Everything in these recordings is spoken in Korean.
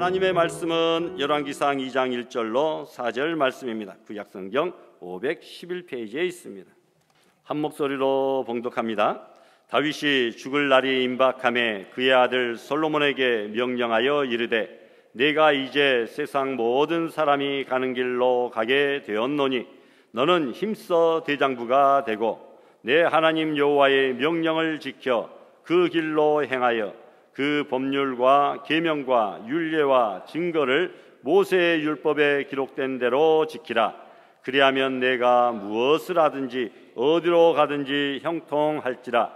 하나님의 말씀은 열왕기상 2장 1절로 4절 말씀입니다. 구약성경 511페이지에 있습니다. 한 목소리로 봉독합니다. 다윗이 죽을 날이 임박하매 그의 아들 솔로몬에게 명령하여 이르되 내가 이제 세상 모든 사람이 가는 길로 가게 되었노니 너는 힘써 대장부가 되고 내 하나님 여호와의 명령을 지켜 그 길로 행하여 그 법률과 계명과 율례와 증거를 모세의 율법에 기록된 대로 지키라. 그리하면 내가 무엇을 하든지 어디로 가든지 형통할지라.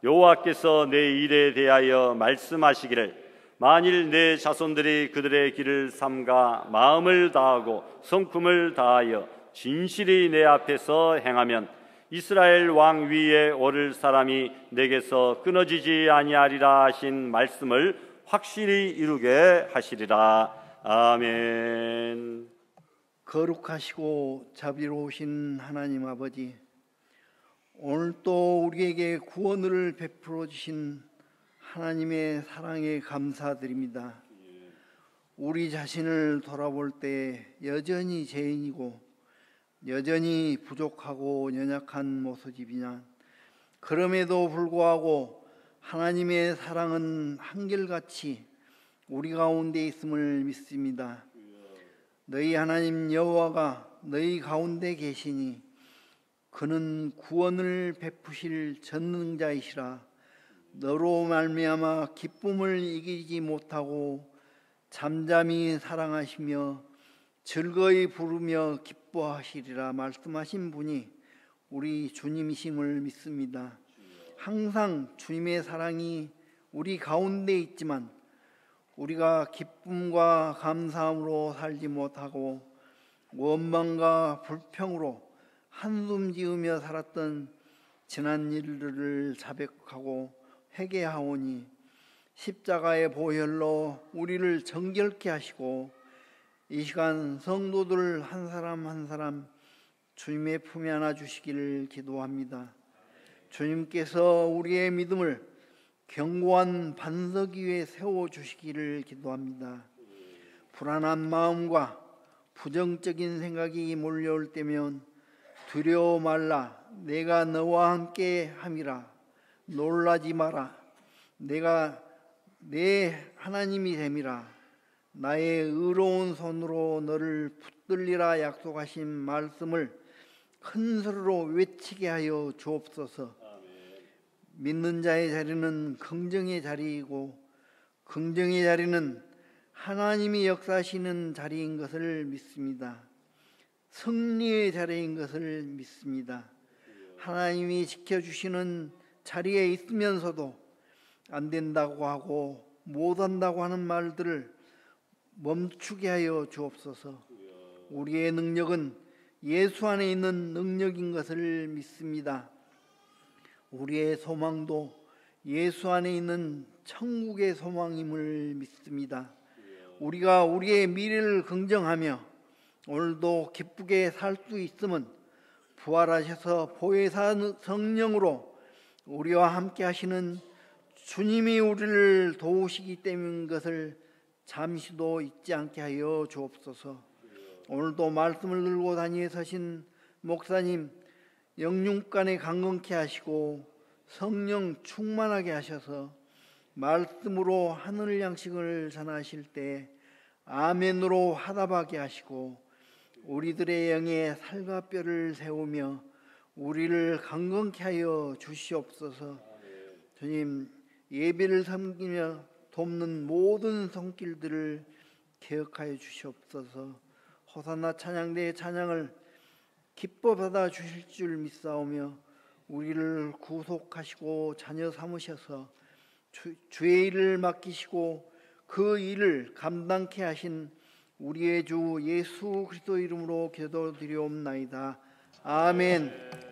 여호와께서 내 일에 대하여 말씀하시기를 만일 내 자손들이 그들의 길을 삼가 마음을 다하고 성품을 다하여 진실이 내 앞에서 행하면 이스라엘 왕 위에 오를 사람이 내게서 끊어지지 아니하리라 하신 말씀을 확실히 이루게 하시리라. 아멘. 거룩하시고 자비로우신 하나님 아버지, 오늘 또 우리에게 구원을 베풀어 주신 하나님의 사랑에 감사드립니다. 우리 자신을 돌아볼 때 여전히 죄인이고 여전히 부족하고 연약한 모습이나 그럼에도 불구하고 하나님의 사랑은 한결같이 우리 가운데 있음을 믿습니다. 너희 하나님 여호와가 너희 가운데 계시니 그는 구원을 베푸실 전능자이시라. 너로 말미암아 기쁨을 이기지 못하고 잠잠히 사랑하시며 즐거이 부르며 기뻐하시리라 말씀하신 분이 우리 주님이심을 믿습니다. 항상 주님의 사랑이 우리 가운데 있지만 우리가 기쁨과 감사함으로 살지 못하고 원망과 불평으로 한숨 지으며 살았던 지난 일들을 자백하고 회개하오니 십자가의 보혈로 우리를 정결케 하시고 이 시간 성도들 한 사람 한 사람 주님의 품에 안아 주시기를 기도합니다. 주님께서 우리의 믿음을 견고한 반석 위에 세워 주시기를 기도합니다. 불안한 마음과 부정적인 생각이 몰려올 때면 두려워 말라. 내가 너와 함께 함이라. 놀라지 마라. 내가 내 하나님이 됨이라. 나의 의로운 손으로 너를 붙들리라 약속하신 말씀을 큰 소리로 외치게 하여 주옵소서. 믿는 자의 자리는 긍정의 자리이고 긍정의 자리는 하나님이 역사하시는 자리인 것을 믿습니다. 승리의 자리인 것을 믿습니다. 하나님이 지켜주시는 자리에 있으면서도 안 된다고 하고 못한다고 하는 말들을 멈추게 하여 주옵소서. 우리의 능력은 예수 안에 있는 능력인 것을 믿습니다. 우리의 소망도 예수 안에 있는 천국의 소망임을 믿습니다. 우리가 우리의 미래를 긍정하며 오늘도 기쁘게 살 수 있음은 부활하셔서 보혜사 성령으로 우리와 함께 하시는 주님이 우리를 도우시기 때문인 것을 잠시도 잊지 않게 하여 주옵소서. 오늘도 말씀을 들고 다니에 서신 목사님 영육간에 강건케 하시고 성령 충만하게 하셔서 말씀으로 하늘 양식을 전하실 때 아멘으로 화답하게 하시고 우리들의 영에 살과 뼈를 세우며 우리를 강건케 하여 주시옵소서. 주님, 예배를 섬기며 돕는 모든 손길들을 개혁하여 주시옵소서. 호산나 찬양대의 찬양을 기뻐 받아 주실 줄 믿사오며 우리를 구속하시고 자녀 삼으셔서 주의 일을 맡기시고 그 일을 감당케 하신 우리의 주 예수 그리스도 이름으로 기도드리옵나이다. 아멘. 내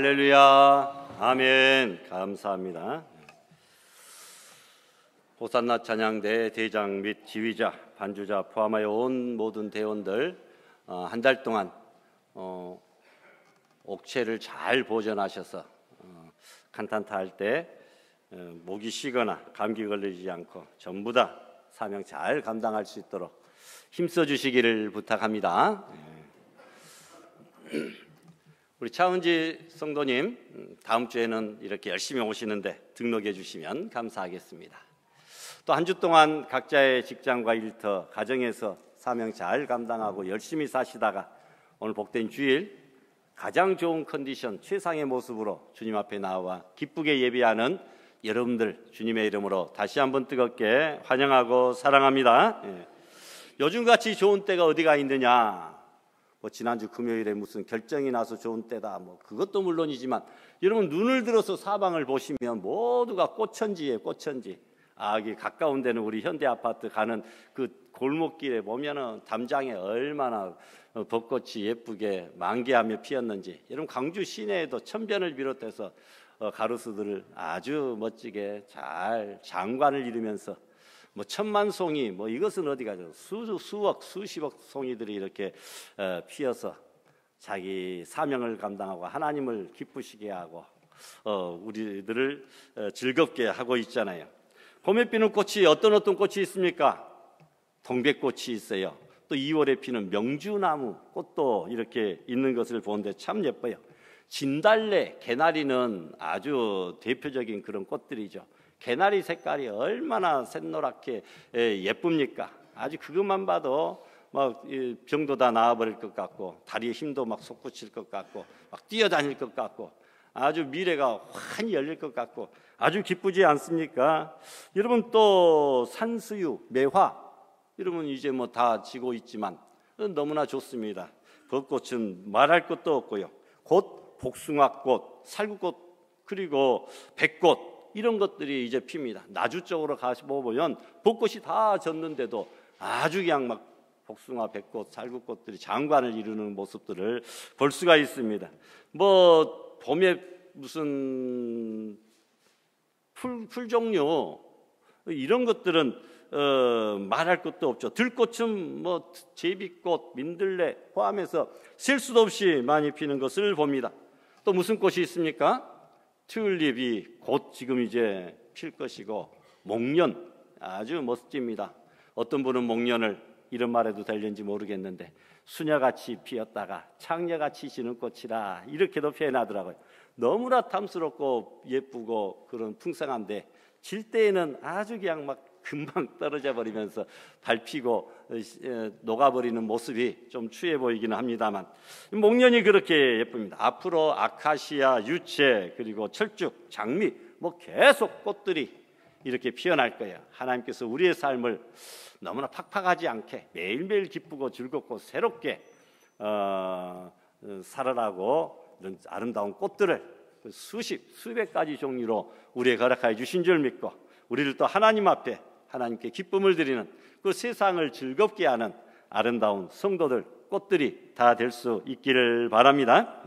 할렐루야. 아멘. 감사합니다. 호산나 찬양대 대장 및 지휘자, 반주자 포함하여 온 모든 대원들 한 달 동안 옥체를 잘 보존하셔서 간탄타 할 때 목이 쉬거나 감기 걸리지 않고 전부 다 사명 잘 감당할 수 있도록 힘써 주시기를 부탁합니다. 우리 차은지 성도님, 다음 주에는 이렇게 열심히 오시는데 등록해 주시면 감사하겠습니다. 또 한 주 동안 각자의 직장과 일터, 가정에서 사명 잘 감당하고 열심히 사시다가 오늘 복된 주일 가장 좋은 컨디션, 최상의 모습으로 주님 앞에 나와 기쁘게 예배하는 여러분들 주님의 이름으로 다시 한번 뜨겁게 환영하고 사랑합니다. 요즘같이 좋은 때가 어디가 있느냐? 지난주 금요일에 무슨 결정이 나서 좋은 때다, 그것도 물론이지만 여러분 눈을 들어서 사방을 보시면 모두가 꽃천지예요. 꽃천지. 여기 가까운 데는 우리 현대아파트 가는 그 골목길에 보면은 담장에 얼마나 벚꽃이 예쁘게 만개하며 피었는지. 여러분 광주 시내에도 천변을 비롯해서 가로수들을 아주 멋지게 잘 장관을 이루면서 천만 송이, 이것은 어디 가죠? 수억, 수십억 송이들이 이렇게 피어서 자기 사명을 감당하고 하나님을 기쁘시게 하고 우리들을 즐겁게 하고 있잖아요. 봄에 피는 꽃이 어떤 꽃이 있습니까? 동백꽃이 있어요. 또 2월에 피는 명주나무 꽃도 이렇게 있는 것을 보는데 참 예뻐요. 진달래, 개나리는 아주 대표적인 그런 꽃들이죠. 개나리 색깔이 얼마나 샛노랗게 예쁩니까? 아주 그것만 봐도 병도 다 나아버릴 것 같고 다리에 힘도 솟구칠 것 같고 뛰어다닐 것 같고 아주 미래가 환히 열릴 것 같고 아주 기쁘지 않습니까? 여러분 또 산수유, 매화, 여러분 이제 다 지고 있지만 너무나 좋습니다. 벚꽃은 말할 것도 없고요. 곧 복숭아꽃, 살구꽃, 그리고 백꽃 이런 것들이 이제 핍니다. 나주 쪽으로 가보면 벚꽃이 다 졌는데도 아주 그냥 복숭아, 백꽃, 살구꽃들이 장관을 이루는 모습들을 볼 수가 있습니다. 봄에 무슨 풀 종류 이런 것들은 말할 것도 없죠. 들꽃은 제비꽃, 민들레 포함해서 셀 수도 없이 많이 피는 것을 봅니다. 또 무슨 꽃이 있습니까? 튤립이 곧 지금 이제 필 것이고 목련 아주 멋집니다. 어떤 분은 목련을 이런 말해도 될는지 모르겠는데 수녀같이 피었다가 창녀같이 지는 꽃이라 이렇게도 표현하더라고요. 너무나 탐스럽고 예쁘고 그런 풍성한데 질 때에는 아주 그냥 금방 떨어져 버리면서 밟히고 녹아버리는 모습이 좀 추해 보이기는 합니다만 목련이 그렇게 예쁩니다. 앞으로 아카시아, 유채, 그리고 철쭉, 장미 계속 꽃들이 이렇게 피어날 거예요. 하나님께서 우리의 삶을 너무나 팍팍하지 않게 매일매일 기쁘고 즐겁고 새롭게 살아라고 아름다운 꽃들을 수백 가지 종류로 우리에게 허락하여 주신 줄 믿고 우리를 또 하나님 앞에 하나님께 기쁨을 드리는 그 세상을 즐겁게 하는 아름다운 성도들, 꽃들이 다 될 수 있기를 바랍니다.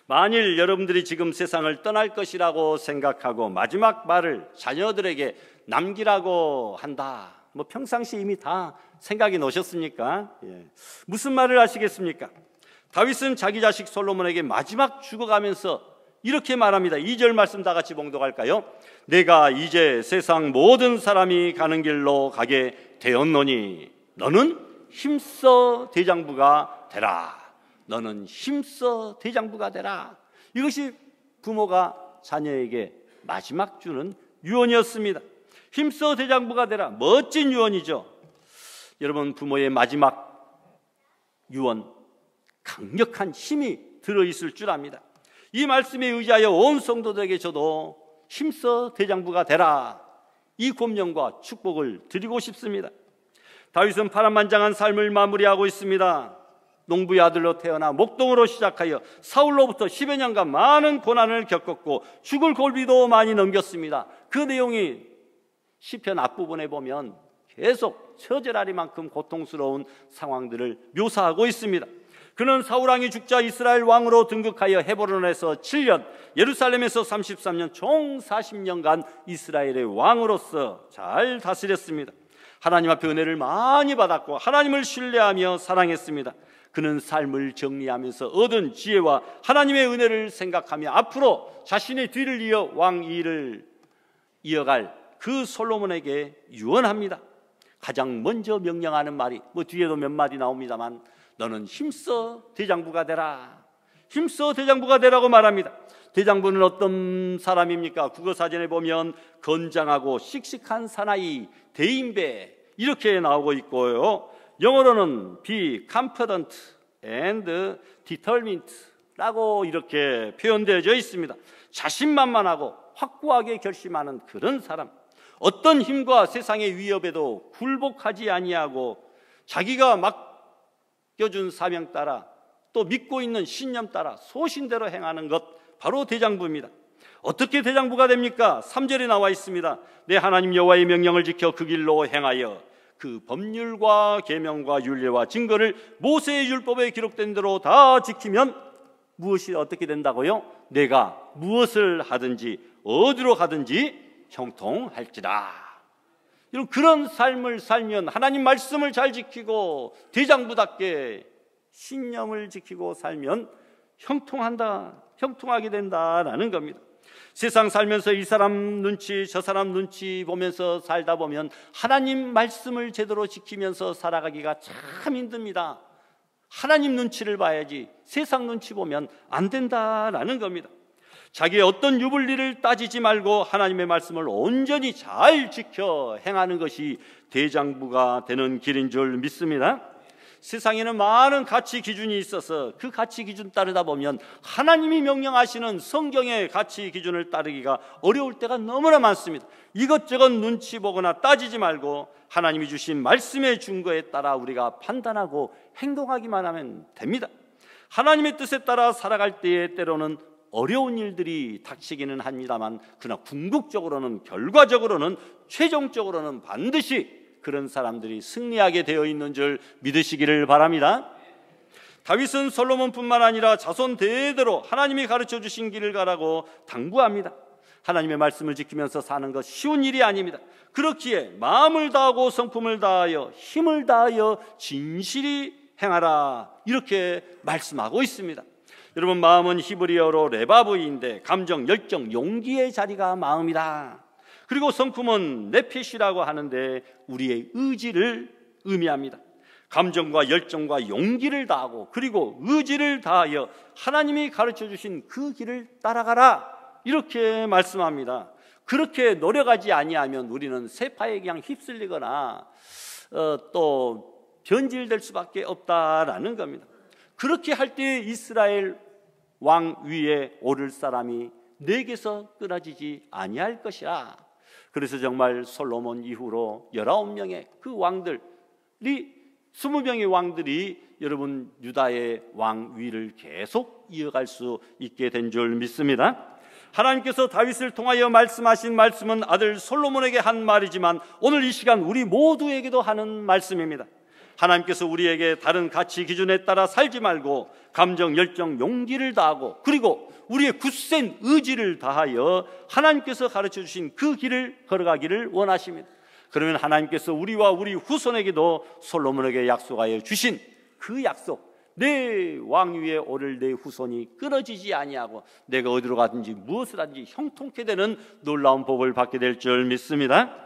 만일 여러분들이 지금 세상을 떠날 것이라고 생각하고 마지막 말을 자녀들에게 남기라고 한다, 평상시 이미 다 생각이 나셨습니까? 무슨 말을 하시겠습니까? 다윗은 자기 자식 솔로몬에게 마지막 죽어가면서 이렇게 말합니다. 2절 말씀 다 같이 봉독할까요? 내가 이제 세상 모든 사람이 가는 길로 가게 되었노니 너는 힘써 대장부가 되라. 너는 힘써 대장부가 되라. 이것이 부모가 자녀에게 마지막 주는 유언이었습니다. 힘써 대장부가 되라. 멋진 유언이죠. 여러분, 부모의 마지막 유언, 강력한 힘이 들어있을 줄 압니다. 이 말씀에 의지하여 온 성도들에게 저도 힘써 대장부가 되라, 이 권면과 축복을 드리고 싶습니다. 다윗은 파란만장한 삶을 마무리하고 있습니다. 농부의 아들로 태어나 목동으로 시작하여 사울로부터 10여 년간 많은 고난을 겪었고 죽을 골비도 많이 넘겼습니다. 그 내용이 시편 앞부분에 보면 계속 처절하리만큼 고통스러운 상황들을 묘사하고 있습니다. 그는 사울왕이 죽자 이스라엘 왕으로 등극하여 헤브론에서 7년, 예루살렘에서 33년, 총 40년간 이스라엘의 왕으로서 잘 다스렸습니다. 하나님 앞에 은혜를 많이 받았고 하나님을 신뢰하며 사랑했습니다. 그는 삶을 정리하면서 얻은 지혜와 하나님의 은혜를 생각하며 앞으로 자신의 뒤를 이어 왕위를 이어갈 그 솔로몬에게 유언합니다. 가장 먼저 명령하는 말이 뒤에도 몇 마디 나옵니다만 너는 힘써 대장부가 되라. 힘써 대장부가 되라고 말합니다. 대장부는 어떤 사람입니까? 국어사전에 보면 건장하고 씩씩한 사나이, 대인배 이렇게 나오고 있고요. 영어로는 be confident and determined 라고 이렇게 표현되어져 있습니다. 자신만만하고 확고하게 결심하는 그런 사람, 어떤 힘과 세상의 위협에도 굴복하지 아니하고 자기가 맡겨준 사명 따라 또 믿고 있는 신념 따라 소신대로 행하는 것, 바로 대장부입니다. 어떻게 대장부가 됩니까? 3절에 나와 있습니다. 내 하나님 여호와의 명령을 지켜 그 길로 행하여 그 법률과 계명과 율례와 증거를 모세의 율법에 기록된 대로 다 지키면 무엇이 어떻게 된다고요? 내가 무엇을 하든지 어디로 가든지 형통할지라. 이런 그런 삶을 살면 하나님 말씀을 잘 지키고 대장부답게 신념을 지키고 살면 형통하게 된다라는 겁니다. 세상 살면서 이 사람 눈치 저 사람 눈치 보면서 살다 보면 하나님 말씀을 제대로 지키면서 살아가기가 참 힘듭니다. 하나님 눈치를 봐야지 세상 눈치 보면 안 된다라는 겁니다. 자기의 어떤 유불리를 따지지 말고 하나님의 말씀을 온전히 잘 지켜 행하는 것이 대장부가 되는 길인 줄 믿습니다. 세상에는 많은 가치 기준이 있어서 그 가치 기준 따르다 보면 하나님이 명령하시는 성경의 가치 기준을 따르기가 어려울 때가 너무나 많습니다. 이것저것 눈치 보거나 따지지 말고 하나님이 주신 말씀의 증거에 따라 우리가 판단하고 행동하기만 하면 됩니다. 하나님의 뜻에 따라 살아갈 때에 때로는 어려운 일들이 닥치기는 합니다만 그러나 궁극적으로는 결과적으로는 최종적으로는 반드시 그런 사람들이 승리하게 되어 있는 줄 믿으시기를 바랍니다. 다윗은 솔로몬뿐만 아니라 자손 대대로 하나님이 가르쳐 주신 길을 가라고 당부합니다. 하나님의 말씀을 지키면서 사는 것 쉬운 일이 아닙니다. 그렇기에 마음을 다하고 성품을 다하여 힘을 다하여 진실이 행하라 이렇게 말씀하고 있습니다. 여러분, 마음은 히브리어로 레바브인데 감정, 열정, 용기의 자리가 마음이다. 그리고 성품은 네페시라고 하는데 우리의 의지를 의미합니다. 감정과 열정과 용기를 다하고 그리고 의지를 다하여 하나님이 가르쳐 주신 그 길을 따라가라 이렇게 말씀합니다. 그렇게 노력하지 아니하면 우리는 세파에 그냥 휩쓸리거나 또 변질될 수밖에 없다라는 겁니다. 그렇게 할 때 이스라엘 왕 위에 오를 사람이 내게서 끊어지지 아니할 것이라. 그래서 정말 솔로몬 이후로 19명의 그 왕들이 20명의 왕들이 여러분 유다의 왕 위를 계속 이어갈 수 있게 된 줄 믿습니다. 하나님께서 다윗을 통하여 말씀하신 말씀은 아들 솔로몬에게 한 말이지만 오늘 이 시간 우리 모두에게도 하는 말씀입니다. 하나님께서 우리에게 다른 가치 기준에 따라 살지 말고 감정, 열정, 용기를 다하고 그리고 우리의 굳센 의지를 다하여 하나님께서 가르쳐 주신 그 길을 걸어가기를 원하십니다. 그러면 하나님께서 우리와 우리 후손에게도 솔로몬에게 약속하여 주신 그 약속, 내 왕위에 오를 내 후손이 끊어지지 아니하고 내가 어디로 가든지 무엇을 하든지 형통케 되는 놀라운 복을 받게 될 줄 믿습니다.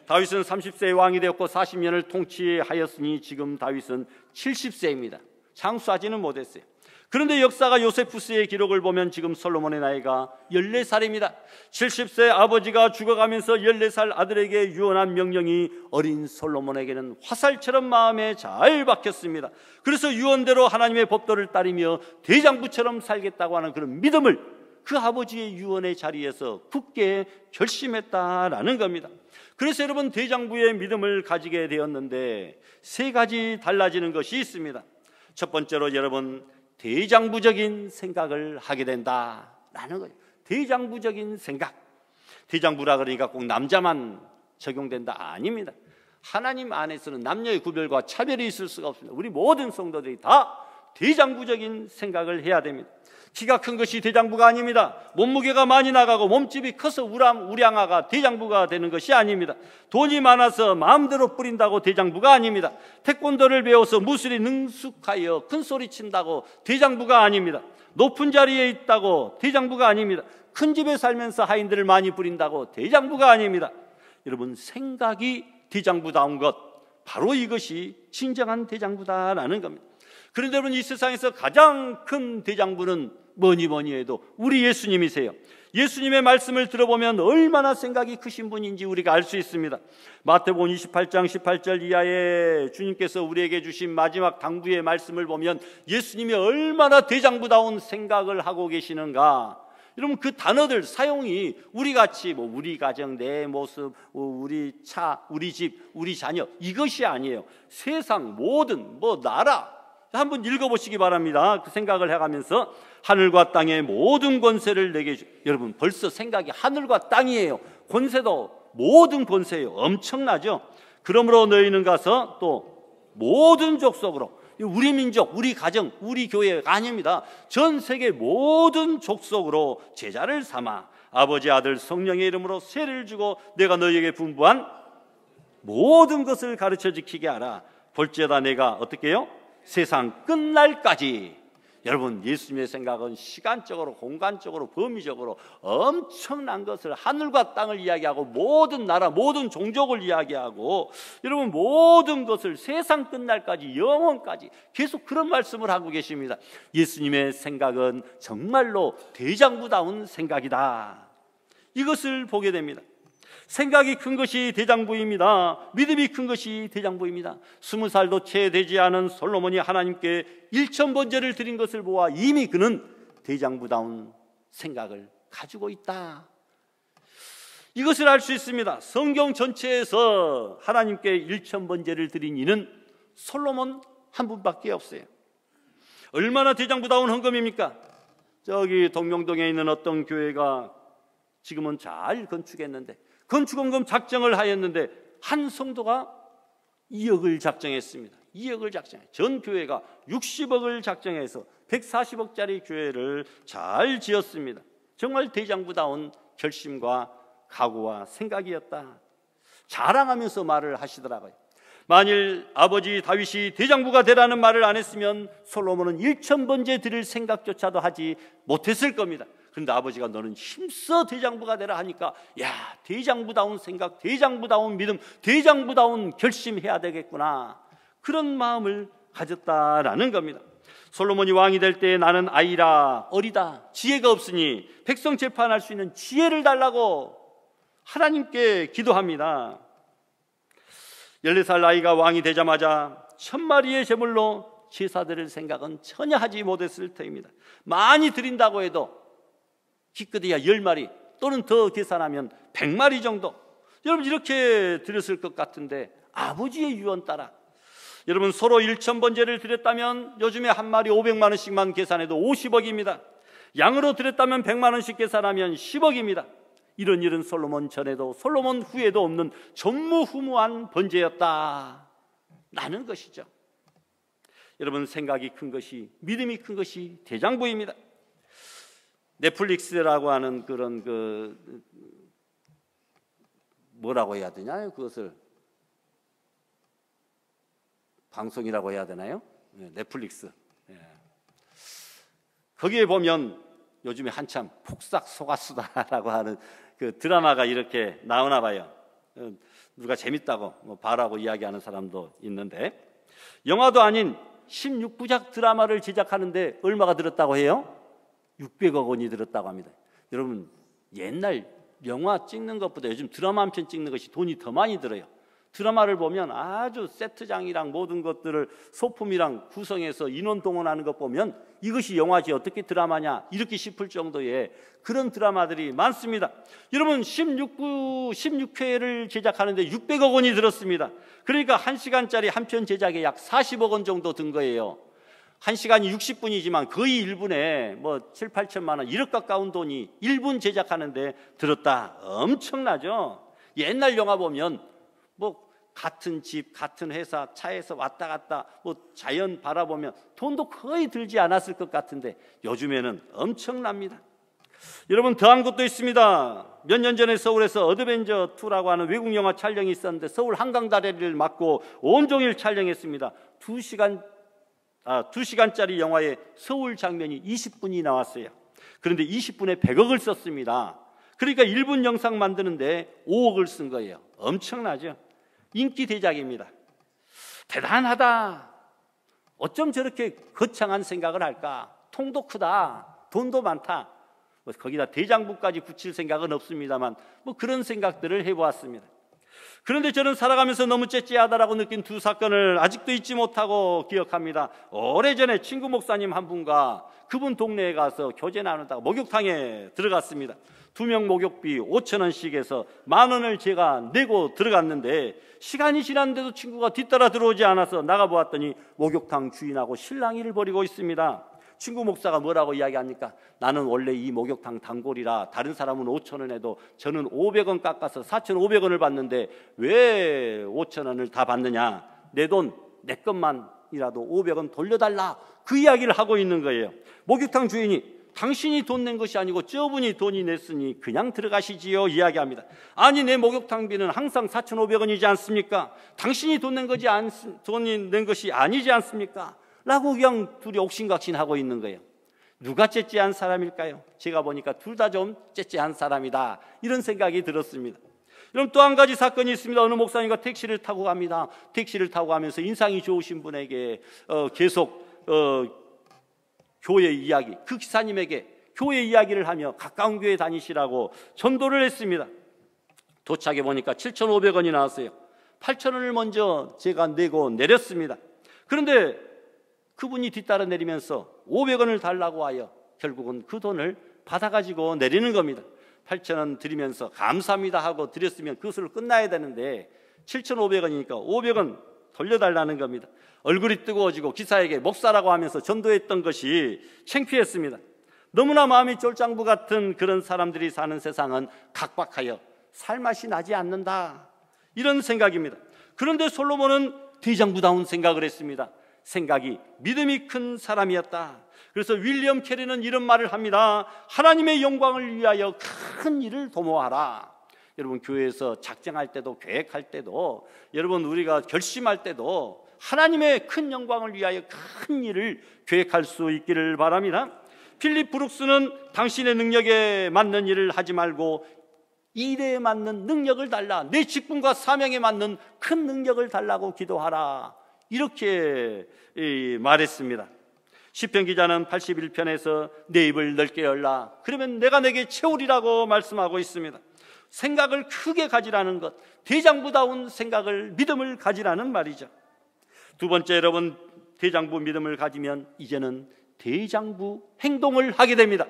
다윗은 30세의 왕이 되었고 40년을 통치하였으니 지금 다윗은 70세입니다. 장수하지는 못했어요. 그런데 역사가 요세푸스의 기록을 보면 지금 솔로몬의 나이가 14살입니다. 70세 아버지가 죽어가면서 14살 아들에게 유언한 명령이 어린 솔로몬에게는 화살처럼 마음에 잘 박혔습니다. 그래서 유언대로 하나님의 법도를 따르며 대장부처럼 살겠다고 하는 그런 믿음을 그 아버지의 유언의 자리에서 굳게 결심했다라는 겁니다. 그래서 여러분, 대장부의 믿음을 가지게 되었는데 세 가지 달라지는 것이 있습니다. 첫 번째로 여러분, 대장부적인 생각을 하게 된다라는 거예요. 대장부적인 생각. 대장부라 그러니까 꼭 남자만 적용된다 아닙니다. 하나님 안에서는 남녀의 구별과 차별이 있을 수가 없습니다. 우리 모든 성도들이 다 대장부적인 생각을 해야 됩니다. 키가 큰 것이 대장부가 아닙니다. 몸무게가 많이 나가고 몸집이 커서 우량아가 대장부가 되는 것이 아닙니다. 돈이 많아서 마음대로 뿌린다고 대장부가 아닙니다. 태권도를 배워서 무술이 능숙하여 큰소리 친다고 대장부가 아닙니다. 높은 자리에 있다고 대장부가 아닙니다. 큰 집에 살면서 하인들을 많이 부린다고 대장부가 아닙니다. 여러분, 생각이 대장부다운 것, 바로 이것이 진정한 대장부다라는 겁니다. 그런데 여러분, 이 세상에서 가장 큰 대장부는 뭐니 해도 우리 예수님이세요. 예수님의 말씀을 들어보면 얼마나 생각이 크신 분인지 우리가 알 수 있습니다. 마태복음 28장 18절 이하에 주님께서 우리에게 주신 마지막 당부의 말씀을 보면 예수님이 얼마나 대장부다운 생각을 하고 계시는가. 여러분, 그 단어들 사용이 우리같이 우리 가정, 내 모습, 우리 차, 우리 집, 우리 자녀, 이것이 아니에요. 세상 모든 나라, 한번 읽어보시기 바랍니다. 그 생각을 해가면서 하늘과 땅의 모든 권세를 내게 여러분, 벌써 생각이 하늘과 땅이에요. 권세도 모든 권세예요. 엄청나죠. 그러므로 너희는 가서 또 모든 족속으로, 우리 민족, 우리 가정, 우리 교회가 아닙니다. 전 세계 모든 족속으로 제자를 삼아 아버지, 아들, 성령의 이름으로 세례를 주고 내가 너희에게 분부한 모든 것을 가르쳐 지키게 하라. 볼지어다 내가 어떻게 해요? 세상 끝날까지. 여러분, 예수님의 생각은 시간적으로, 공간적으로, 범위적으로 엄청난 것을, 하늘과 땅을 이야기하고 모든 나라, 모든 종족을 이야기하고, 여러분, 모든 것을 세상 끝날까지, 영원까지 계속 그런 말씀을 하고 계십니다. 예수님의 생각은 정말로 대장부다운 생각이다. 이것을 보게 됩니다. 생각이 큰 것이 대장부입니다. 믿음이 큰 것이 대장부입니다. 20살도 채 되지 않은 솔로몬이 하나님께 1000번제를 드린 것을 보아 이미 그는 대장부다운 생각을 가지고 있다. 이것을 알 수 있습니다. 성경 전체에서 하나님께 1000번제를 드린 이는 솔로몬 한 분밖에 없어요. 얼마나 대장부다운 헌금입니까? 저기 동명동에 있는 어떤 교회가 지금은 잘 건축했는데, 건축원금 작정을 하였는데 한 성도가 2억을 작정했습니다. 2억을 작정해. 전 교회가 60억을 작정해서 140억짜리 교회를 잘 지었습니다. 정말 대장부다운 결심과 각오와 생각이었다. 자랑하면서 말을 하시더라고요. 만일 아버지 다윗이 대장부가 되라는 말을 안 했으면 솔로몬은 1000번제 드릴 생각조차도 하지 못했을 겁니다. 그런데 아버지가 너는 힘써 대장부가 되라 하니까, 야, 대장부다운 생각, 대장부다운 믿음, 대장부다운 결심해야 되겠구나, 그런 마음을 가졌다라는 겁니다. 솔로몬이 왕이 될 때 나는 아이라, 어리다, 지혜가 없으니 백성 재판할 수 있는 지혜를 달라고 하나님께 기도합니다. 14살 나이가 왕이 되자마자 1000마리의 제물로 제사 드릴 생각은 전혀 하지 못했을 터입니다. 많이 드린다고 해도 기껏해야 10마리 또는 더 계산하면 100마리 정도, 여러분 이렇게 드렸을 것 같은데 아버지의 유언 따라 여러분 서로 1000번제를 드렸다면 요즘에 한 마리 500만 원씩만 계산해도 50억입니다. 양으로 드렸다면 100만 원씩 계산하면 10억입니다. 이런 일은 솔로몬 전에도 솔로몬 후에도 없는 전무후무한 번제였다 라는 것이죠. 여러분, 생각이 큰 것이, 믿음이 큰 것이 대장부입니다. 넷플릭스라고 하는 그런 뭐라고 해야 되나요? 그것을 방송이라고 해야 되나요? 넷플릭스. 거기에 보면 요즘에 한참 폭삭 속았수다라고 하는 그 드라마가 이렇게 나오나 봐요. 누가 재밌다고 봐라고 이야기하는 사람도 있는데, 영화도 아닌 16부작 드라마를 제작하는데 얼마가 들었다고 해요? 600억 원이 들었다고 합니다. 여러분, 옛날 영화 찍는 것보다 요즘 드라마 한 편 찍는 것이 돈이 더 많이 들어요. 드라마를 보면 아주 세트장이랑 모든 것들을 소품이랑 구성해서 인원 동원하는 것 보면 이것이 영화지 어떻게 드라마냐 이렇게 싶을 정도의 그런 드라마들이 많습니다. 여러분, 16회를 제작하는데 600억 원이 들었습니다. 그러니까 1시간짜리 한 편 제작에 약 40억 원 정도 든 거예요. 1시간이 60분이지만 거의 1분에 7, 8천만 원 1억 가까운 돈이 1분 제작하는데 들었다. 엄청나죠. 옛날 영화 보면 같은 집, 같은 회사, 차에서 왔다 갔다 뭐 자연 바라보면 돈도 거의 들지 않았을 것 같은데 요즘에는 엄청납니다. 여러분, 더한 것도 있습니다. 몇 년 전에 서울에서 어드벤처 2라고 하는 외국 영화 촬영이 있었는데 서울 한강 다리를 막고 온종일 촬영했습니다. 2시간짜리 영화에 서울 장면이 20분이 나왔어요. 그런데 20분에 100억을 썼습니다. 그러니까 1분 영상 만드는데 5억을 쓴 거예요. 엄청나죠? 인기 대작입니다. 대단하다. 어쩜 저렇게 거창한 생각을 할까? 통도 크다, 돈도 많다. 거기다 대장부까지 붙일 생각은 없습니다만 뭐 그런 생각들을 해보았습니다. 그런데 저는 살아가면서 너무 째째하다라고 느낀 두 사건을 아직도 잊지 못하고 기억합니다. 오래전에 친구 목사님 한 분과 그분 동네에 가서 교제 나누다가 목욕탕에 들어갔습니다. 2명 목욕비 5,000원씩 해서 10,000원을 제가 내고 들어갔는데 시간이 지났는데도 친구가 뒤따라 들어오지 않아서 나가보았더니 목욕탕 주인하고 실랑이를 벌이고 있습니다. 친구 목사가 뭐라고 이야기합니까? 나는 원래 이 목욕탕 단골이라 다른 사람은 5,000원 해도 저는 500원 깎아서 4,500원을 받는데 왜 5,000원을 다 받느냐? 내 돈, 내 것만이라도 500원 돌려달라. 그 이야기를 하고 있는 거예요. 목욕탕 주인이 당신이 돈 낸 것이 아니고 저분이 돈이 냈으니 그냥 들어가시지요 이야기합니다. 아니, 내 목욕탕비는 항상 4,500원이지 않습니까? 당신이 돈이 낸 것이 아니지 않습니까? 라고 그냥 둘이 옥신각신하고 있는 거예요. 누가 째째한 사람일까요? 제가 보니까 둘 다 좀 째째한 사람이다, 이런 생각이 들었습니다. 여러분, 또 한 가지 사건이 있습니다. 어느 목사님과 택시를 타고 갑니다. 택시를 타고 가면서 인상이 좋으신 분에게 계속 교회 이야기, 그 기사님에게 교회 이야기를 하며 가까운 교회 다니시라고 전도를 했습니다. 도착해 보니까 7,500원이 나왔어요. 8,000원을 먼저 제가 내고 내렸습니다. 그런데 그분이 뒤따라 내리면서 500원을 달라고 하여 결국은 그 돈을 받아가지고 내리는 겁니다. 8,000원 드리면서 감사합니다 하고 드렸으면 그것으로 끝나야 되는데 7,500원이니까 500원 돌려달라는 겁니다. 얼굴이 뜨거워지고 기사에게 목사라고 하면서 전도했던 것이 창피했습니다. 너무나 마음이 쫄장부 같은 그런 사람들이 사는 세상은 각박하여 살맛이 나지 않는다, 이런 생각입니다. 그런데 솔로몬은 대장부다운 생각을 했습니다. 생각이 믿음이 큰 사람이었다. 그래서 윌리엄 캐리는 이런 말을 합니다. 하나님의 영광을 위하여 큰 일을 도모하라. 여러분, 교회에서 작정할 때도 계획할 때도 여러분 우리가 결심할 때도 하나님의 큰 영광을 위하여 큰 일을 계획할 수 있기를 바랍니다. 필립 브룩스는 당신의 능력에 맞는 일을 하지 말고 일에 맞는 능력을 달라, 내 직분과 사명에 맞는 큰 능력을 달라고 기도하라, 이렇게 말했습니다. 시편 기자는 81편에서 내 입을 넓게 열라, 그러면 내가 내게 채우리라고 말씀하고 있습니다. 생각을 크게 가지라는 것, 대장부다운 생각을, 믿음을 가지라는 말이죠. 두 번째, 여러분, 대장부 믿음을 가지면 이제는 대장부 행동을 하게 됩니다.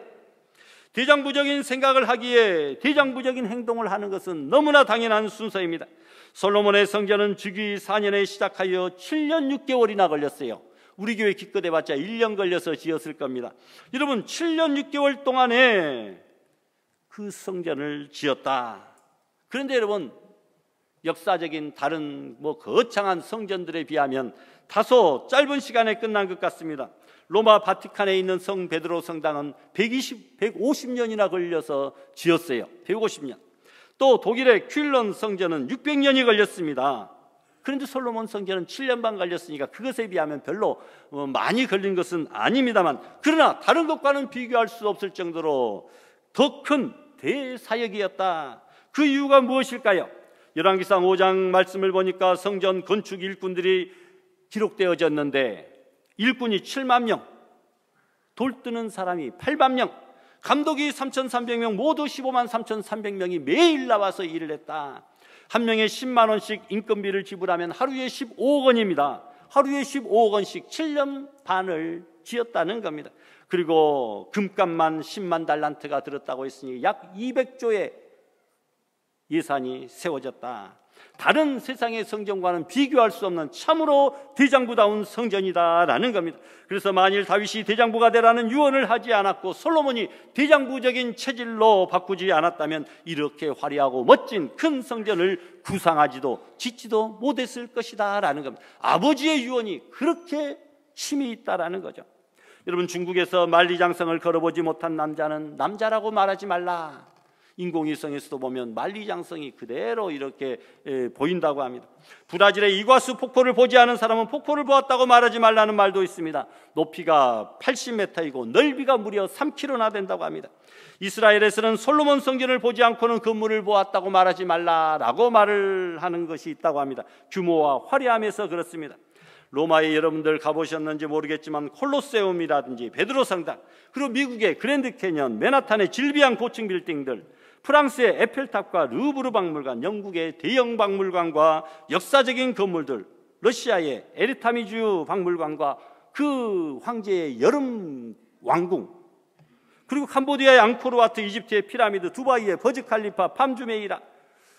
대장부적인 생각을 하기에 대장부적인 행동을 하는 것은 너무나 당연한 순서입니다. 솔로몬의 성전은 주기 4년에 시작하여 7년 6개월이나 걸렸어요. 우리 교회 기껏해봤자 1년 걸려서 지었을 겁니다. 여러분, 7년 6개월 동안에 그 성전을 지었다. 그런데 여러분, 역사적인 다른 거창한 성전들에 비하면 다소 짧은 시간에 끝난 것 같습니다. 로마 바티칸에 있는 성 베드로 성당은 150년이나 걸려서 지었어요. 150년. 또 독일의 퀼런 성전은 600년이 걸렸습니다. 그런데 솔로몬 성전은 7년 반 걸렸으니까 그것에 비하면 별로 많이 걸린 것은 아닙니다만, 그러나 다른 것과는 비교할 수 없을 정도로 더 큰 대사역이었다. 그 이유가 무엇일까요? 열왕기상 5장 말씀을 보니까 성전 건축 일꾼들이 기록되어졌는데 일꾼이 7만 명, 돌뜨는 사람이 8만 명, 감독이 3,300명, 모두 15만 3,300명이 매일 나와서 일을 했다. 한 명에 10만 원씩 인건비를 지불하면 하루에 15억 원입니다. 하루에 15억 원씩 7년 반을 지었다는 겁니다. 그리고 금값만 10만 달란트가 들었다고 했으니 약 200조의 예산이 세워졌다. 다른 세상의 성전과는 비교할 수 없는 참으로 대장부다운 성전이다라는 겁니다. 그래서 만일 다윗이 대장부가 되라는 유언을 하지 않았고 솔로몬이 대장부적인 체질로 바꾸지 않았다면 이렇게 화려하고 멋진 큰 성전을 구상하지도 짓지도 못했을 것이다 라는 겁니다. 아버지의 유언이 그렇게 힘이 있다라는 거죠. 여러분, 중국에서 만리장성을 걸어보지 못한 남자는 남자라고 말하지 말라. 인공위성에서도 보면 만리장성이 그대로 이렇게 보인다고 합니다. 브라질의 이과수 폭포를 보지 않은 사람은 폭포를 보았다고 말하지 말라는 말도 있습니다. 높이가 80m이고 넓이가 무려 3km나 된다고 합니다. 이스라엘에서는 솔로몬 성전을 보지 않고는 건물을 보았다고 말하지 말라라고 말을 하는 것이 있다고 합니다. 규모와 화려함에서 그렇습니다. 로마에 여러분들 가보셨는지 모르겠지만 콜로세움이라든지 베드로 성당, 그리고 미국의 그랜드 캐년, 맨하탄의 질비한 고층 빌딩들, 프랑스의 에펠탑과 루브르 박물관, 영국의 대형 박물관과 역사적인 건물들, 러시아의 에르타미주 박물관과 그 황제의 여름 왕궁, 그리고 캄보디아의 앙코르와트, 이집트의 피라미드, 두바이의 버즈 칼리파, 팜주메이라,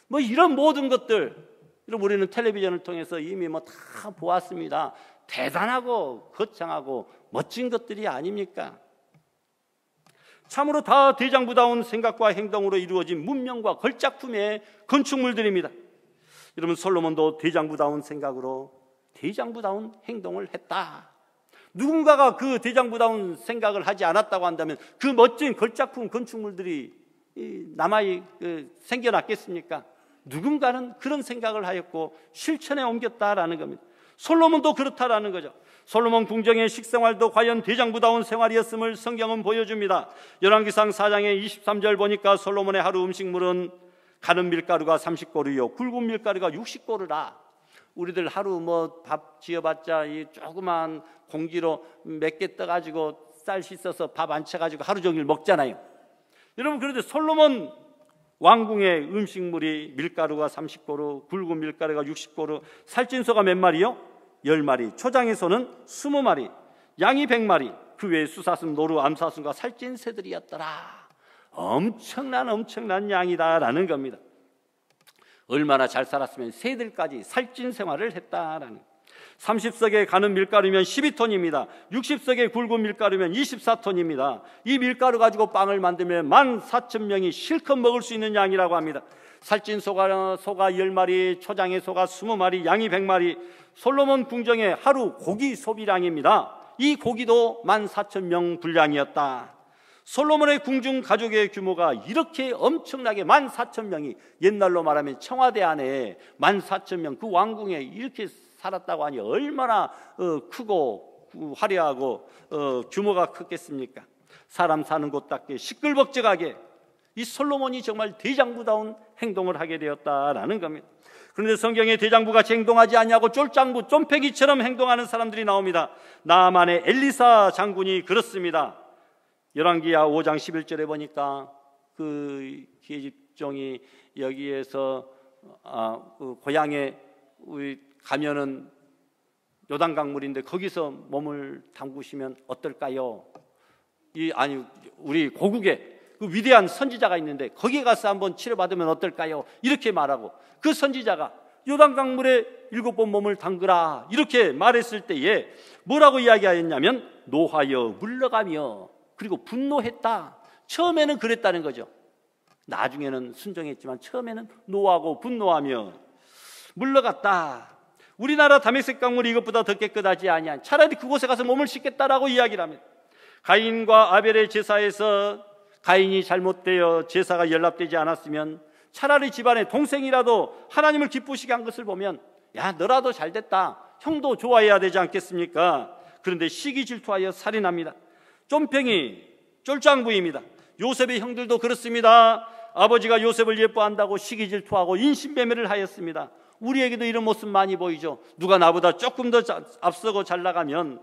뭐 이런 모든 것들, 우리는 텔레비전을 통해서 이미 다 보았습니다. 대단하고 거창하고 멋진 것들이 아닙니까? 참으로 다 대장부다운 생각과 행동으로 이루어진 문명과 걸작품의 건축물들입니다. 여러분, 솔로몬도 대장부다운 생각으로 대장부다운 행동을 했다. 누군가가 그 대장부다운 생각을 하지 않았다고 한다면 그 멋진 걸작품 건축물들이 생겨났겠습니까? 누군가는 그런 생각을 하였고 실천에 옮겼다라는 겁니다. 솔로몬도 그렇다라는 거죠. 솔로몬 궁정의 식생활도 과연 대장부다운 생활이었음을 성경은 보여줍니다. 열왕기상 4장의 23절 보니까 솔로몬의 하루 음식물은 가는 밀가루가 30고루요 굵은 밀가루가 60고루라. 우리들 하루 밥 지어봤자 이 조그만 공기로 몇 개 떠가지고 쌀 씻어서 밥 안 쳐가지고 하루 종일 먹잖아요. 여러분, 그런데 솔로몬 왕궁의 음식물이 밀가루가 30고루, 굵은 밀가루가 60고루, 살찐소가 몇 마리요? 10마리, 초장의 소는 20마리, 양이 100마리, 그 외에 수사슴, 노루, 암사슴과 살찐 새들이었더라. 엄청난 양이다라는 겁니다. 얼마나 잘 살았으면 새들까지 살찐 생활을 했다라는. 30석에 가는 밀가루면 12톤입니다. 60석에 굵은 밀가루면 24톤입니다. 이 밀가루 가지고 빵을 만들면 14,000명이 실컷 먹을 수 있는 양이라고 합니다. 살찐 소가 10마리, 초장의 소가 20마리, 양이 100마리. 솔로몬 궁정의 하루 고기 소비량입니다. 이 고기도 14,000명 분량이었다. 솔로몬의 궁중 가족의 규모가 이렇게 엄청나게 14,000명이, 옛날로 말하면 청와대 안에 14,000명, 그 왕궁에 이렇게 살았다고 하니 얼마나 크고 화려하고 규모가 크겠습니까? 사람 사는 곳답게 시끌벅적하게 이 솔로몬이 정말 대장부다운 행동을 하게 되었다라는 겁니다. 그런데 성경에 대장부같이 행동하지 아니하고 쫄장부, 쫌패기처럼 행동하는 사람들이 나옵니다. 나아만의 엘리사 장군이 그렇습니다. 열왕기야 5장 11절에 보니까 그 계집종이 여기에서 그 고향에 가면은 요단강물인데 거기서 몸을 담그시면 어떨까요? 우리 고국에 그 위대한 선지자가 있는데 거기에 가서 한번 치료받으면 어떨까요? 이렇게 말하고 그 선지자가 요단강물에 7번 몸을 담그라 이렇게 말했을 때에 뭐라고 이야기하였냐면 노하여 물러가며 그리고 분노했다. 처음에는 그랬다는 거죠. 나중에는 순종했지만 처음에는 노하고 분노하며 물러갔다. 우리나라 다메섹 강물이 이것보다 더 깨끗하지 아니한, 차라리 그곳에 가서 몸을 씻겠다라고 이야기를 합니다. 가인과 아벨의 제사에서 가인이 잘못되어 제사가 연락되지 않았으면 차라리 집안의 동생이라도 하나님을 기쁘시게 한 것을 보면 야, 너라도 잘됐다, 형도 좋아해야 되지 않겠습니까? 그런데 시기 질투하여 살인합니다. 쫌팽이, 쫄장부입니다. 요셉의 형들도 그렇습니다. 아버지가 요셉을 예뻐한다고 시기 질투하고 인신매매를 하였습니다. 우리에게도 이런 모습 많이 보이죠. 누가 나보다 조금 더 앞서고 잘 나가면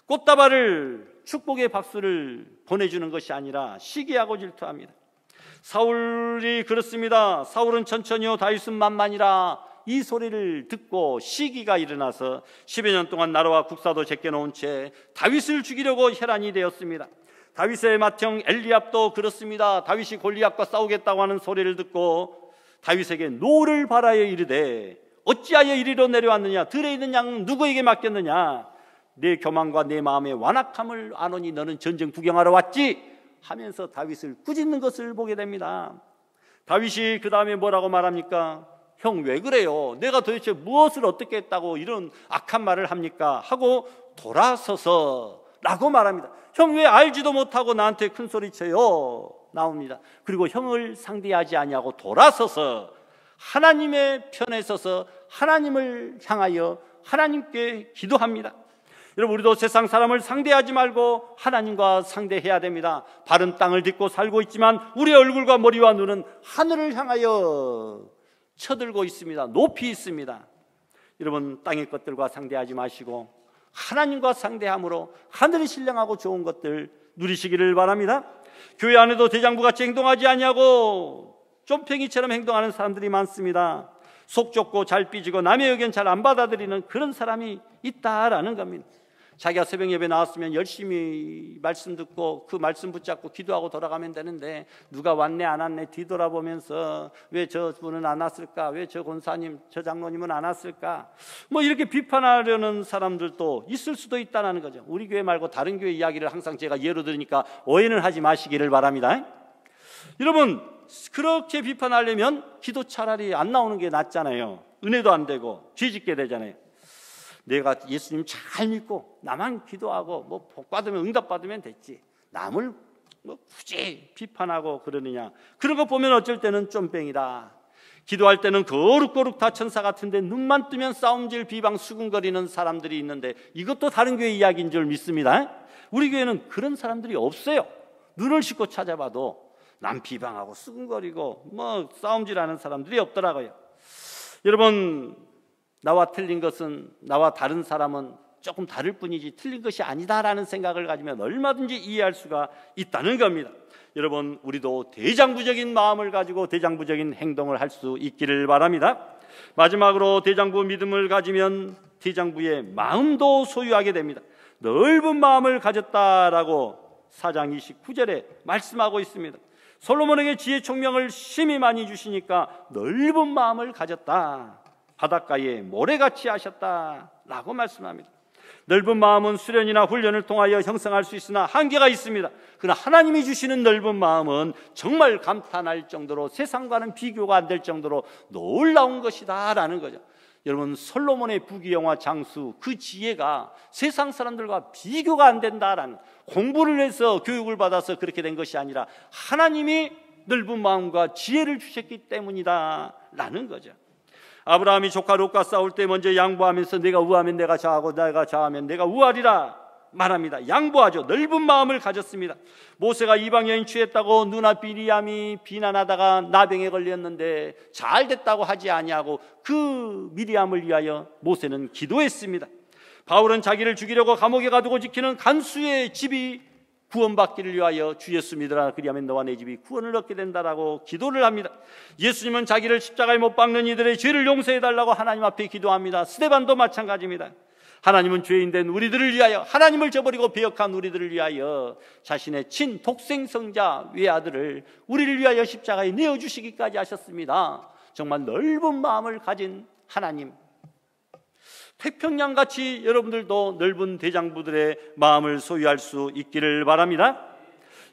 꽃다발을, 축복의 박수를 보내주는 것이 아니라 시기하고 질투합니다. 사울이 그렇습니다. 사울은 천천히요 다윗은 만만이라 이 소리를 듣고 시기가 일어나서 10여 년 동안 나라와 국사도 제껴놓은 채 다윗을 죽이려고 혈안이 되었습니다. 다윗의 맏형 엘리압도 그렇습니다. 다윗이 골리앗과 싸우겠다고 하는 소리를 듣고 다윗에게 노를 바라여 이르되 어찌하여 이리로 내려왔느냐? 들에 있는 양은 누구에게 맡겼느냐? 내 교만과 내 마음의 완악함을 아노니 너는 전쟁 구경하러 왔지? 하면서 다윗을 꾸짖는 것을 보게 됩니다. 다윗이 그 다음에 뭐라고 말합니까? 형 왜 그래요? 내가 도대체 무엇을 어떻게 했다고 이런 악한 말을 합니까? 하고 돌아서서 라고 말합니다. 형 왜 알지도 못하고 나한테 큰 소리 쳐요? 나옵니다. 그리고 형을 상대하지 아니하고 돌아서서 하나님의 편에 서서 하나님을 향하여 하나님께 기도합니다. 여러분, 우리도 세상 사람을 상대하지 말고 하나님과 상대해야 됩니다. 바른 땅을 딛고 살고 있지만 우리의 얼굴과 머리와 눈은 하늘을 향하여 쳐들고 있습니다. 높이 있습니다. 여러분, 땅의 것들과 상대하지 마시고 하나님과 상대함으로 하늘이 신령하고 좋은 것들 누리시기를 바랍니다. 교회 안에도 대장부같이 행동하지 아니하고 쫌팽이처럼 행동하는 사람들이 많습니다. 속 좁고 잘 삐지고 남의 의견 잘 안 받아들이는 그런 사람이 있다라는 겁니다. 자기가 새벽 예배 나왔으면 열심히 말씀 듣고 그 말씀 붙잡고 기도하고 돌아가면 되는데 누가 왔네 안 왔네 뒤돌아보면서 왜 저분은 안 왔을까? 왜 저 권사님, 저 장로님은 안 왔을까? 뭐 이렇게 비판하려는 사람들도 있을 수도 있다는 거죠. 우리 교회 말고 다른 교회 이야기를 항상 제가 예로 들으니까 오해는 하지 마시기를 바랍니다. 여러분, 그렇게 비판하려면 기도 차라리 안 나오는 게 낫잖아요. 은혜도 안 되고 죄 짓게 되잖아요. 내가 예수님 잘 믿고 나만 기도하고 뭐 복 받으면 응답 받으면 됐지, 남을 뭐 굳이 비판하고 그러느냐. 그런 거 보면 어쩔 때는 쫌뺑이다. 기도할 때는 거룩거룩 다 천사 같은데 눈만 뜨면 싸움질 비방 수군거리는 사람들이 있는데 이것도 다른 교회 이야기인 줄 믿습니다. 우리 교회는 그런 사람들이 없어요. 눈을 씻고 찾아봐도 남 비방하고 수군거리고 뭐 싸움질하는 사람들이 없더라고요. 여러분, 나와 틀린 것은, 나와 다른 사람은 조금 다를 뿐이지 틀린 것이 아니다라는 생각을 가지면 얼마든지 이해할 수가 있다는 겁니다. 여러분, 우리도 대장부적인 마음을 가지고 대장부적인 행동을 할 수 있기를 바랍니다. 마지막으로 대장부 믿음을 가지면 대장부의 마음도 소유하게 됩니다. 넓은 마음을 가졌다라고 4장 29절에 말씀하고 있습니다. 솔로몬에게 지혜 총명을 심히 많이 주시니까 넓은 마음을 가졌다. 바닷가에 모래같이 하셨다라고 말씀합니다. 넓은 마음은 수련이나 훈련을 통하여 형성할 수 있으나 한계가 있습니다. 그러나 하나님이 주시는 넓은 마음은 정말 감탄할 정도로 세상과는 비교가 안 될 정도로 놀라운 것이다 라는 거죠. 여러분, 솔로몬의 부귀영화 장수, 그 지혜가 세상 사람들과 비교가 안 된다라는, 공부를 해서 교육을 받아서 그렇게 된 것이 아니라 하나님이 넓은 마음과 지혜를 주셨기 때문이다 라는 거죠. 아브라함이 조카 롯과 싸울 때 먼저 양보하면서 내가 우하면 내가 좌하고 내가 좌하면 내가 우하리라 말합니다. 양보하죠. 넓은 마음을 가졌습니다. 모세가 이방 여인 취했다고 누나 미리암이 비난하다가 나병에 걸렸는데 잘 됐다고 하지 아니하고 그 미리암을 위하여 모세는 기도했습니다. 바울은 자기를 죽이려고 감옥에 가두고 지키는 간수의 집이 구원받기를 위하여 주 예수 믿으라 그리하면 너와 내 집이 구원을 얻게 된다라고 기도를 합니다. 예수님은 자기를 십자가에 못 박는 이들의 죄를 용서해달라고 하나님 앞에 기도합니다. 스데반도 마찬가지입니다. 하나님은 죄인된 우리들을 위하여, 하나님을 저버리고 배역한 우리들을 위하여 자신의 친 독생성자 외아들을 우리를 위하여 십자가에 내어주시기까지 하셨습니다. 정말 넓은 마음을 가진 하나님, 태평양같이 여러분들도 넓은 대장부들의 마음을 소유할 수 있기를 바랍니다.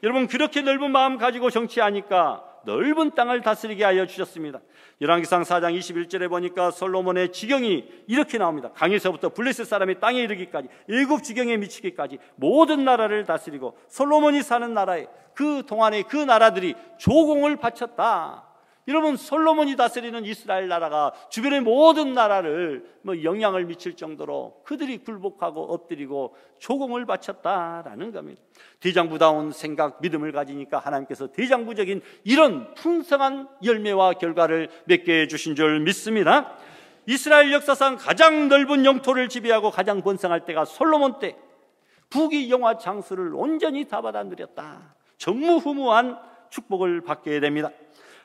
여러분, 그렇게 넓은 마음 가지고 정치하니까 넓은 땅을 다스리게 하여 주셨습니다. 열왕기상 4장 21절에 보니까 솔로몬의 지경이 이렇게 나옵니다. 강에서부터 블레셋 사람이 땅에 이르기까지, 애굽 지경에 미치기까지 모든 나라를 다스리고 솔로몬이 사는 나라에 그 동안에 그 나라들이 조공을 바쳤다. 여러분, 솔로몬이 다스리는 이스라엘 나라가 주변의 모든 나라를 영향을 미칠 정도로 그들이 굴복하고 엎드리고 조공을 바쳤다라는 겁니다. 대장부다운 생각, 믿음을 가지니까 하나님께서 대장부적인 이런 풍성한 열매와 결과를 맺게 해주신 줄 믿습니다. 이스라엘 역사상 가장 넓은 영토를 지배하고 가장 번성할 때가 솔로몬 때, 부귀영화 장수를 온전히 다 받아 누렸다. 전무후무한 축복을 받게 됩니다.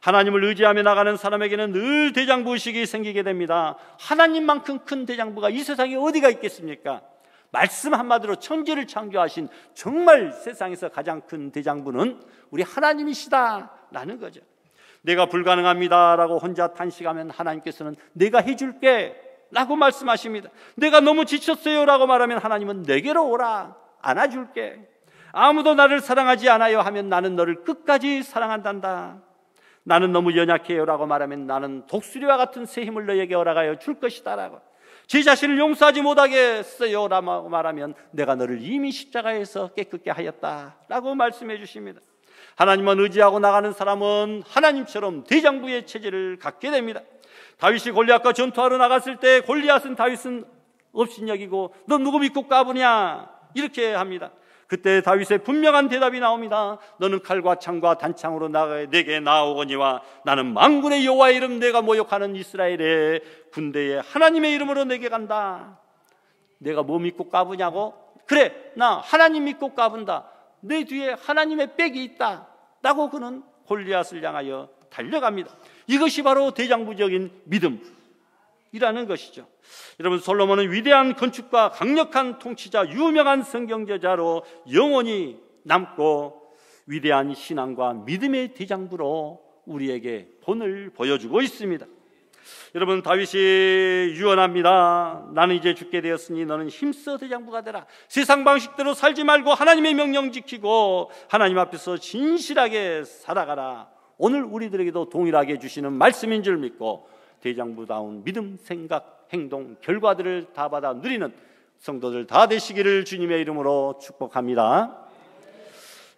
하나님을 의지하며 나가는 사람에게는 늘 대장부 의식이 생기게 됩니다. 하나님만큼 큰 대장부가 이 세상에 어디가 있겠습니까? 말씀 한마디로 천지를 창조하신 정말 세상에서 가장 큰 대장부는 우리 하나님이시다라는 거죠. 내가 불가능합니다라고 혼자 탄식하면 하나님께서는 내가 해줄게 라고 말씀하십니다. 내가 너무 지쳤어요 라고 말하면 하나님은 내게로 오라, 안아줄게. 아무도 나를 사랑하지 않아요 하면 나는 너를 끝까지 사랑한단다. 나는 너무 연약해요 라고 말하면 나는 독수리와 같은 새 힘을 너에게 허락하여 줄 것이다 라고. 제 자신을 용서하지 못하겠어요 라고 말하면 내가 너를 이미 십자가에서 깨끗게 하였다 라고 말씀해 주십니다. 하나님만 의지하고 나가는 사람은 하나님처럼 대장부의 체질을 갖게 됩니다. 다윗이 골리앗과 전투하러 나갔을 때 골리앗은 다윗은 업신여기고 너 누구 믿고 까부냐 이렇게 합니다. 그때 다윗의 분명한 대답이 나옵니다. 너는 칼과 창과 단창으로 내게 나오거니와 나는 만군의 여호와의 이름 내가 모욕하는 이스라엘의 군대에 하나님의 이름으로 내게 간다. 내가 뭐 믿고 까부냐고? 그래, 나 하나님 믿고 까분다. 내 뒤에 하나님의 백이 있다 라고 그는 골리앗을 향하여 달려갑니다. 이것이 바로 대장부적인 믿음이라는 것이죠. 여러분, 솔로몬은 위대한 건축가, 강력한 통치자, 유명한 성경저자로 영원히 남고 위대한 신앙과 믿음의 대장부로 우리에게 본을 보여주고 있습니다. 여러분, 다윗이 유언합니다. 나는 이제 죽게 되었으니 너는 힘써 대장부가 되라. 세상 방식대로 살지 말고 하나님의 명령 지키고 하나님 앞에서 진실하게 살아가라. 오늘 우리들에게도 동일하게 주시는 말씀인 줄 믿고 대장부다운 믿음, 생각, 행동, 결과들을 다 받아 누리는 성도들 다 되시기를 주님의 이름으로 축복합니다.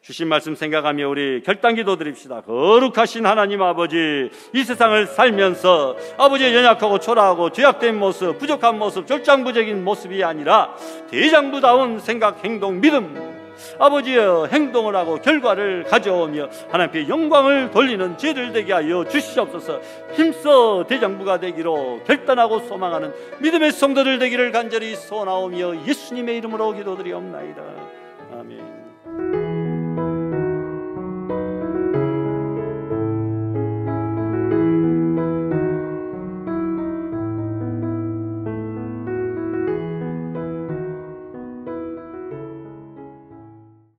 주신 말씀 생각하며 우리 결단기도 드립시다. 거룩하신 하나님 아버지, 이 세상을 살면서 아버지의 연약하고 초라하고 죄악된 모습, 부족한 모습, 절장부적인 모습이 아니라 대장부다운 생각, 행동, 믿음, 아버지의 행동을 하고 결과를 가져오며 하나님께 영광을 돌리는 죄를 되게 하여 주시옵소서. 힘써 대장부가 되기로 결단하고 소망하는 믿음의 성도들 되기를 간절히 소원하오며 예수님의 이름으로 기도드리옵나이다. 아멘.